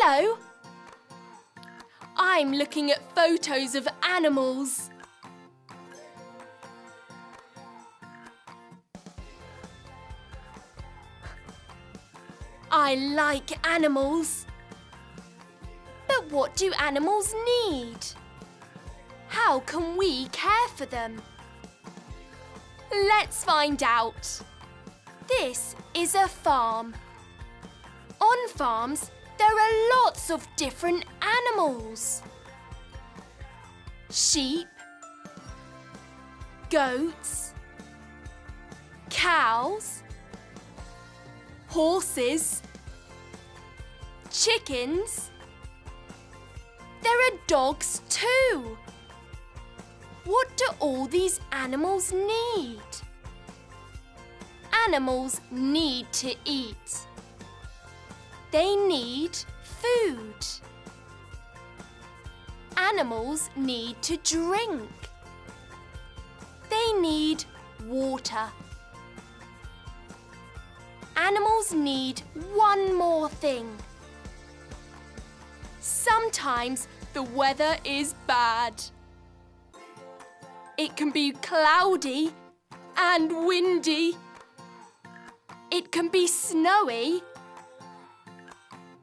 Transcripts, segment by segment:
Hello. I'm looking at photos of animals. I like animals. But what do animals need? How can we care for them? Let's find out. This is a farm. On farms, there are lots of different animals. Sheep, goats, cows, horses, chickens. There are dogs too. What do all these animals need? Animals need to eat. They need food. Animals need to drink. They need water. Animals need one more thing. Sometimes the weather is bad. It can be cloudy and windy. It can be snowy.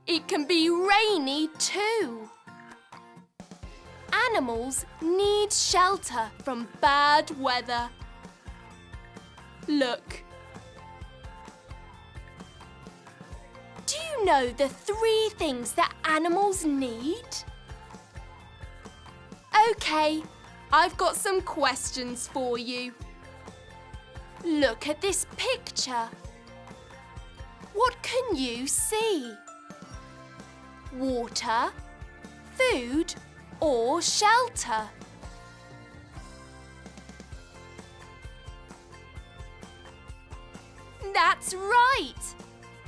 It can be rainy too. Animals need shelter from bad weather. Look. Do you know the 3 things that animals need? Okay, I've got some questions for you. Look at this picture. What can you see? Water, food, or shelter? That's right!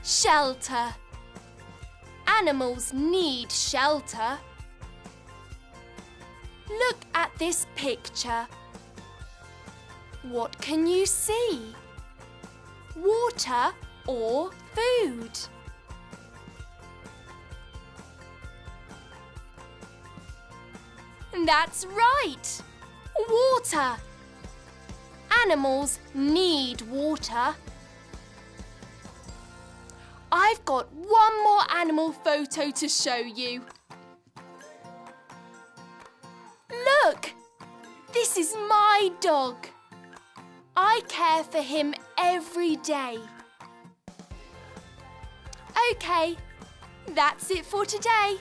Shelter. Animals need shelter. Look at this picture. What can you see? Water or food? That's right! Water! Animals need water. I've got one more animal photo to show you. Look! This is my dog. I care for him every day. OK, that's it for today.